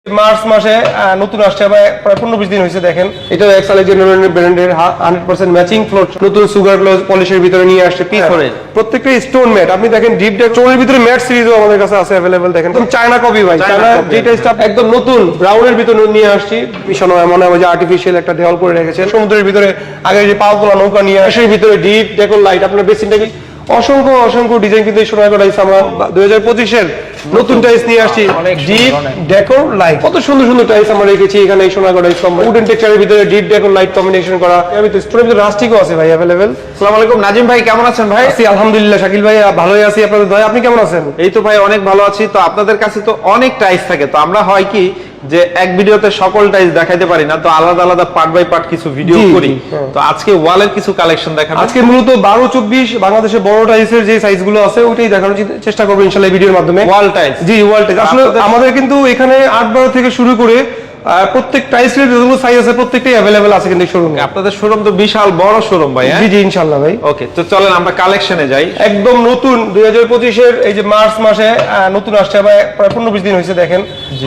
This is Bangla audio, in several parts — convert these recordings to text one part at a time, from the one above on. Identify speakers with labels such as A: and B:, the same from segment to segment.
A: মার্চ মাসে নতুন আসছে প্রায় 15-20 দিন হয়েছে। দেখেন এটা এক্স আলেকজান্ডার ব্র্যান্ডের 100% ম্যাচিং ফ্লোর নতুন সুগার গ্লোজ পলিশের ভিতরে নিয়ে আসছে পিস করে প্রত্যেকটা স্টোন ম্যাট। আপনি দেখেন ডিপ ডেক স্টোনের ভিতরে ম্যাট সিরিজও আমাদের কাছে আছে अवेलेबल। দেখেন একদম চায়না কপি ভাই, চায়না যেটা স্টাফ একদম নতুন ব্রাউনের ভিতরে নিয়ে আসছি। মিশন মনে হয় যে আর্টিফিশিয়াল একটা দেওয়াল করে রেখেছেন সমুদ্রের ভিতরে। আগে যে পাওয়া নৌকা নিয়ে আসে ভিতরে ডিপ ডেকোর লাইট আপনার বেসিনটা কি অসংখ্য ডিজাইন কিন্তু সোনারগাঁ টাইলস আমরা 2025-এর নতুন টাইলস নিয়ে আসছি। ডিপ ডেকোর লাইট কত সুন্দর টাইলস আমরা রেখেছি এখানে এই সোনারগাঁ টাইলস কোম্পানি। উডেন টেক্সচারের ভিতরে ডিপ ডেকোর লাইট কম্বিনেশন করা। আমি তো স্টোরের ভিতরে রাস্টিকও আছে ভাই अवेलेबल।
B: আসসালামু আলাইকুম নাজিম ভাই, কেমন আছেন ভাই?
A: আছি আলহামদুলিল্লাহ। শাকিল ভাই ভালোই আছি, আপনাদের দয়া। আপনি কেমন আছেন?
B: এই তো ভাই অনেক ভালো আছি। তো আপনাদের কাছে তো অনেক টাইলস থাকে, তো আমরা হয় কি যে এক ভিডিওতে সকল টাইলস দেখাইতে পারি না, তো আলাদা পার্ট বাই পার্ট কিছু ভিডিও করি। তো আজকে ওয়ালের কিছু কালেকশন দেখাবো।
A: আজকে মূলত 12-24 বাংলাদেশের বড় টাইলসের যে সাইজগুলো আছে ওইটাই দেখানোর চেষ্টা করব ইনশাআল্লাহ এই ভিডিওর মাধ্যমে।
B: ওয়াল টাইলস,
A: জি ওয়াল টাইলস। আসলে আমাদের কিন্তু এখানে 8-12 থেকে শুরু করে প্রত্যেক টাইলসের যতগুলো সাইজ আছে প্রত্যেকটাই अवेलेबल আছে কিন্তু শোরুমে।
B: আপনাদের শোরুম তো বিশাল বড় শোরুম ভাই।
A: জি ইনশাআল্লাহ ভাই।
B: ওকে, তো চলেন আমরা কালেকশনে যাই।
A: একদম নতুন 2025-এর এই যে মার্চ মাসে নতুন আসছে প্রায় 15-20 দিন হয়েছে। দেখেন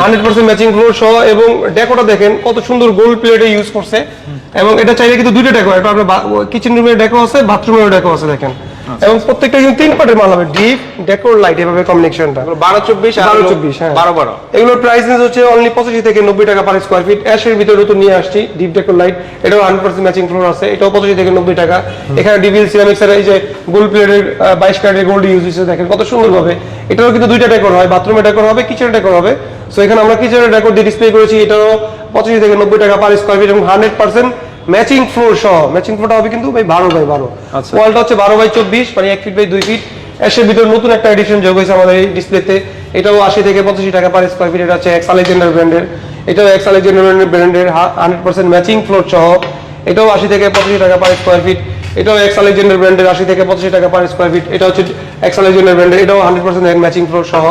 A: 100% ম্যাচিং ফ্লোর সহ এবং ডেকোটা দেখেন কত সুন্দর গোল্ড প্লেটে ইউজ করছে। এবং এটা চাইলে কিন্তু দুইটা ডেকো, একটা আপনার কিচেন রুমের ডেকো আছে, বাথরুমের ডেকো আছে। দেখেন এবং প্রত্যেকটা কিন্তু 3 পার্টের মাল হবে। ডিপ ডেকোর লাইট এভাবে কম্বিনেশনটা
B: 12-24 আর
A: 12-24 হ্যাঁ
B: 12-12।
A: এগুলোর প্রাইস রেঞ্জ হচ্ছে অনলি 85 থেকে 90 টাকা পার স্কয়ার ফিট। অ্যাশের ভিতরে নতুন নিয়ে আসছি ডিপ ডেকোর লাইট, এটাও 100% ম্যাচিং ফ্লোর আছে, এটাও 85 থেকে 90 টাকা। এখানে ডিভিএল সিরামিক্স এর এই যে গোল্ড প্লেটের 22 ক্যারেটের গোল্ড ইউজ হয়েছে। দেখেন কত সুন্দর ভাবে। এটাও কিন্তু দুইটা ডেকোর হয়, বাথরুমে ডেকোর হবে, কিচেনে ডেকোর হবে। সো এখানে আমরা কিচেনের ডেকোর দিয়ে ডিসপ্লে করেছি। এটাও 85 থেকে 90 টাকা পার স্কয়ার ফিট এবং 100% ম্যাচিং ফ্লোর সহ। ম্যাচিং ফ্লোরটা হবে কিন্তু ভাই 12x12। ওয়ালটা হচ্ছে 12x24 মানে 1 ফিট বাই 2 ফিট। এর ভিতরে নতুন একটা এডিশন যোগ হয়েছে আমাদের এই ডিসপ্লেতে। এটাও 80 থেকে 85 টাকা পার স্কয়ার ফিট। এটা হচ্ছে এক্স আলেকজান্ডার ব্র্যান্ডের, এটাও এক্স আলেকজান্ডার ব্র্যান্ডের 100% ম্যাচিং ফ্লোর সহ। এটাও 80 থেকে 85 টাকা পার স্কয়ার ফিট। এটাও এক্স আলেকজান্ডার ব্র্যান্ডের 80 থেকে 85 টাকা পার স্কয়ার ফিট। এটা হচ্ছে এক্স আলেকজান্ডার ব্র্যান্ডের, এটাও 100% ম্যাচিং ফ্লোর সহ।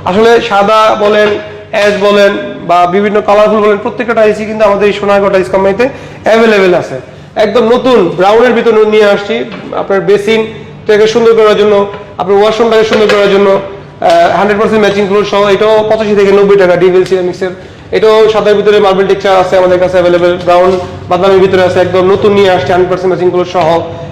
A: আসলে সাদা বলেন, অ্যাশ বলেন বা বিভিন্ন কালারফুল বলেন, প্রত্যেকটা টাইলসই কিন্তু আমাদের এই সোনারগাঁ টাইলস কোম্পানিতে अवेलेबल আছে। একদম নতুন ব্রাউনের ভিতরে নিয়ে আসছি আপনার বেসিনটাকে সুন্দর করার জন্য, আপনার ওয়াশরুমটাকে সুন্দর করার জন্য 100% ম্যাচিং ফ্লোর সহ। এটাও 85 থেকে 90 টাকা ডিভিএল সিরামিক্সের। এটাও সাদার ভিতরে মার্বেল টেক্সচার আছে আমাদের কাছে अवेलेबल। ব্রাউন বাদামের ভিতরে আছে, একদম নতুন নিয়ে আসছে 100% ম্যাচিং ফ্লোর সহ।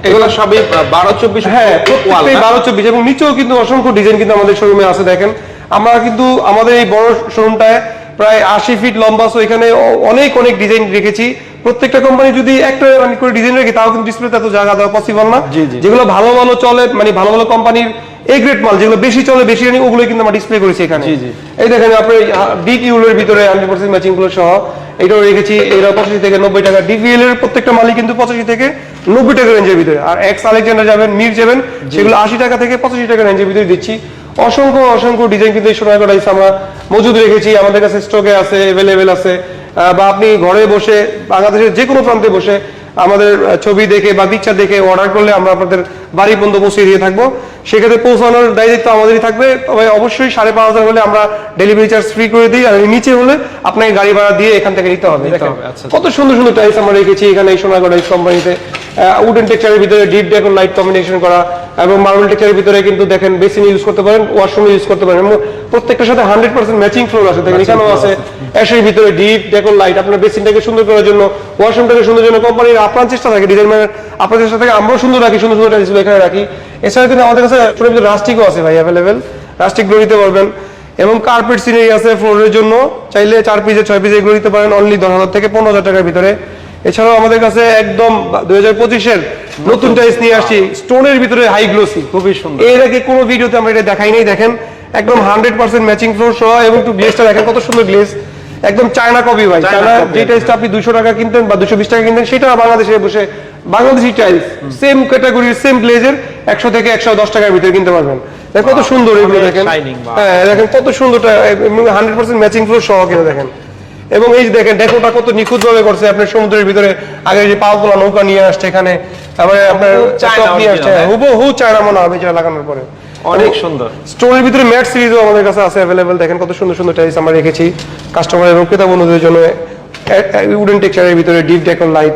B: এগুলো সবই 12-24।
A: হ্যাঁ প্রত্যেকটাই 12-24 এবং নিচেও কিন্তু অসংখ্য ডিজাইন কিন্তু আমাদের শোরুমে আছে। দেখেন আমরা কিন্তু আমাদের এই বড় শোরুমটায় প্রায় 80 ফিট লম্বা, সো এখানে অনেক ডিজাইন রেখেছি। প্রত্যেকটা কোম্পানি যদি একটা করে ডিজাইন রেখে তাও কিন্তু ডিসপ্লেতে এত জায়গা দেওয়া পসিবল না। যেগুলো ভালো চলে মানে ভালো কোম্পানির এ গ্রেড মাল যেগুলো বেশি চলে বেশি জানি ওগুলো কিন্তু আমরা ডিসপ্লে করেছি এখানে। এই দেখেন আপনার ডিপ ইউলের ভিতরে 100% ম্যাচিং গুলো সহ এটাও রেখেছি। এরা 85 থেকে 90 টাকা। ডিভিএল এর প্রত্যেকটা মালই কিন্তু 85 থেকে 90 টাকা রেঞ্জের ভিতরে। আর এক্স আলেকজান্ডার যাবেন, মির যাবেন, সেগুলো 80 টাকা থেকে 85 টাকা রেঞ্জের ভিতরে দিচ্ছি। অসংখ্য ডিজাইন কিন্তু এই সোনারগাঁ টাইলস আমরা মজুদ রেখেছি, আমাদের কাছে স্টকে আছে, अवेलेबल আছে। বা আপনি ঘরে বসে বাংলাদেশের যে কোনো প্রান্তে বসে আমাদের ছবি দেখে বা পিকচার দেখে অর্ডার করলে আমরা আপনাদের বাড়ি পর্যন্ত পৌঁছে দিয়ে থাকবো। সেক্ষেত্রে পৌঁছানোর দায়িত্ব আমাদেরই থাকবে। তবে অবশ্যই 5,500 হলে আমরা ডেলিভারি চার্জ ফ্রি করে দিই, আর নিচে হলে আপনাকে গাড়ি ভাড়া দিয়ে এখান থেকে নিতে হবে। কত সুন্দর টাইলস আমরা রেখেছি এখানে এই সোনারগাঁ টাইলস কোম্পানিতে। উডেন টেক্সচারের ভিতরে ডিপ ডেকোর লাইট কম্বিনেশন করা এবং মার্বেল টেক্সচারের ভিতরে কিন্তু দেখেন বেসিন ইউজ করতে পারেন, ওয়াশরুম ইউজ করতে পারেন। প্রত্যেকটার সাথে 100% ম্যাচিং ফ্লোর আছে। দেখেন এখানেও আছে অ্যাশের ভিতরে ডিপ ডেকোর লাইট আপনার বেসিনটাকে সুন্দর করার জন্য, ওয়াশরুমটাকে সুন্দর জন্য কোম্পানির আপ্রাণ চেষ্টা থাকে, ডিজাইনার আপনার চেষ্টা থাকে আমরাও সুন্দর রাখি, সুন্দর টাইলস এখানে রাখি। এছাড়া কিন্তু আমাদের কাছে ছোট ভিতরে রাস্টিকও আছে ভাই अवेलेबल। রাস্টিক গুলো নিতে পারবেন এবং কার্পেট সিনারি আছে ফ্লোরের জন্য, চাইলে 4 পিসে 6 পিসে এগুলো নিতে পারেন অনলি 10,000 থেকে 15,000 টাকার ভিতরে। এছাড়াও আমাদের কাছে একদম 2025-এর নতুন টাইলস নিয়ে আসছি স্টোনের ভিতরে হাই গ্লোসি, খুবই সুন্দর। এর আগে কোনো ভিডিওতে আমরা এটা দেখাই নাই। দেখেন একদম 100% ম্যাচিং ফ্লোর সহ এবং একটু গ্লেজটা দেখেন কত সুন্দর গ্লেজ, একদম চায়না কপি ভাই। চায়না যে টাইলসটা আপনি 200 টাকা কিনতেন বা 220 টাকা কিনতেন, সেটা বাংলাদেশে বসে বাংলাদেশি টাইলস সেম ক্যাটাগরির সেম গ্লেজের 100 থেকে 110 টাকার ভিতরে কিনতে পারবেন। দেখেন কত সুন্দর এগুলো দেখেন। হ্যাঁ দেখেন কত সুন্দর 100% ম্যাচিং ফ্লোর সহ কিনে দেখেন। এবং এই যে দেখেন ডেকোটা কত নিখুঁত ভাবে করছে। আপনার সমুদ্রের ভিতরে আগে যে পাওয়া নৌকা নিয়ে আসছে এখানে, তারপরে আপনার চক নিয়ে আসছে, হুবহু চায়না মনে হবে যেটা লাগানোর পরে।
B: অনেক সুন্দর
A: স্টোনের ভিতরে ম্যাট সিরিজও আমাদের কাছে আছে अवेलेबल। দেখেন কত সুন্দর টাইলস আমরা রেখেছি কাস্টমার এবং ক্রেতা বন্ধুদের জন্য। উডেন টেক্সচারের ভিতরে ডিপ ডেকোর লাইট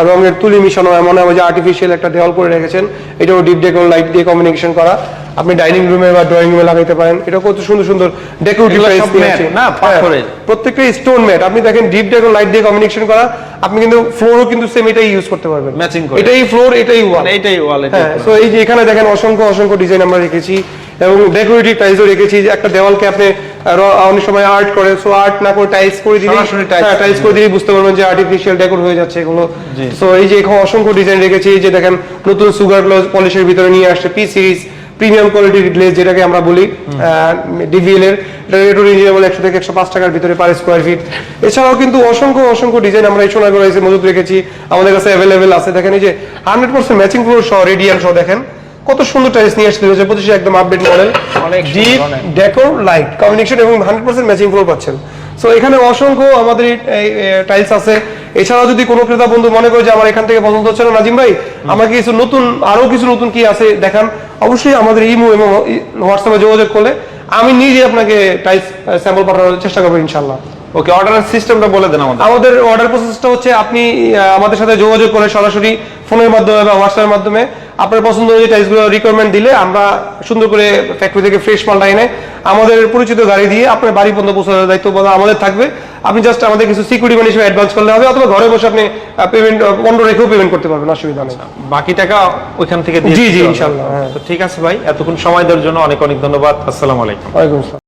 A: রঙের তুলি মিশানো, এমন এমন যে আর্টিফিশিয়াল একটা দেওয়াল করে রেখেছেন, এটাও ডিপ ডেকোর লাইট দিয়ে কম্বিনেশন করা। আপনি ডাইনিং রুমে বা ড্রয়িং রুমে লাগাইতে পারেন। এটা কত সুন্দর সুন্দর ডেকোরেটিভ টাইলস আছে
B: না, পাথরের
A: প্রত্যেকটা স্টোন ম্যাট। আপনি দেখেন ডিপ ডেকোর লাইট দিয়ে কম্বিনেশন করা। আপনি কিন্তু ফ্লোরও কিন্তু সেম এটাই ইউজ করতে পারবেন,
B: ম্যাচিং করে।
A: এটাই ফ্লোর, এটাই ওয়াল,
B: এটাই ওয়াল।
A: হ্যাঁ। সো এই যে এখানে দেখেন অসংখ্য অসংখ্য ডিজাইন আমরা রেখেছি এবং ডেকোরেটিভ টাইলসও রেখেছি। যে একটা দেওয়ালকে আপনি অনেক সময় আর্ট করে, সো আর্ট না করে টাইলস করে দিলে, টাইলস করে দিলে বুঝতে পারবেন যে আর্টিফিশিয়াল ডেকোর হয়ে যাচ্ছে এগুলো। সো এই যে এখানে অসংখ্য ডিজাইন রেখেছি। এই যে দেখেন নতুন সুগার গ্লাস পলিশের ভিতরে নিয়ে আসছে পি সিরিজ প্রিমিয়াম কোয়ালিটির গ্লেজ, যেটাকে আমরা বলি ডিভিএল এর। এটা রেট রিজনেবল 100 থেকে 105 টাকার ভিতরে পার স্কয়ার ফিট। এছাড়াও কিন্তু অসংখ্য অসংখ্য ডিজাইন আমরা এই সোনারগাঁও এসে মজুদ রেখেছি, আমাদের কাছে অ্যাভেলেবেল আছে। দেখেন এই যে 100% ম্যাচিং ফ্লোর সহ রেডিয়ান সহ দেখেন কত সুন্দর টাইলস নিয়ে আসছে 2025 একদম আপডেট মডেল, অনেক ডিপ ডেকোর লাইট কম্বিনেশন এবং 100% ম্যাচিং ফ্লোর পাচ্ছেন। সো এখানে অসংখ্য আমাদের টাইলস আছে। এছাড়াও যদি কোনো ক্রেতা বন্ধু মনে করে যে আমার এখান থেকে পছন্দ হচ্ছে না নাজিম ভাই, আমাকে কিছু নতুন আরো কিছু নতুন কি আছে দেখান, অবশ্যই আমাদের ইমো এবং হোয়াটসঅ্যাপে যোগাযোগ করলে আমি নিজে আপনাকে টাইলস স্যাম্পল পাঠানোর চেষ্টা করবো ইনশাল্লাহ।
B: ওকে, অর্ডারের সিস্টেমটা বলে দেন আমাদের।
A: আমাদের অর্ডার প্রসেসটা হচ্ছে আপনি আমাদের সাথে যোগাযোগ করে সরাসরি ফোনের মাধ্যমে বা হোয়াটসঅ্যাপের মাধ্যমে আপনার পছন্দ অনুযায়ী টাইলসগুলো রিকোয়ারমেন্ট দিলে আমরা সুন্দর করে ফ্যাক্টরি থেকে ফ্রেশ মালটা এনে আমাদের পরিচিত গাড়ি দিয়ে আপনার বাড়ি পর্যন্ত পৌঁছানোর দায়িত্ব আমাদের থাকবে। আপনি জাস্ট আমাদের কিছু সিকিউরিটি মানি হিসেবে অ্যাডভান্স করলে হবে, অথবা ঘরে বসে আপনি পেমেন্ট বন্ধ রেখেও পেমেন্ট করতে পারবেন, অসুবিধা নেই।
B: বাকি টাকা ওইখান থেকে দিয়ে
A: জি জি
B: দিতে হবে।
A: ইনশাআল্লাহ।
B: তো ঠিক আছে ভাই, এতক্ষণ সময় দেওয়ার জন্য অনেক অনেক ধন্যবাদ। আসসালামু আলাইকুম।
A: ওয়ালাইকুম আসসালাম।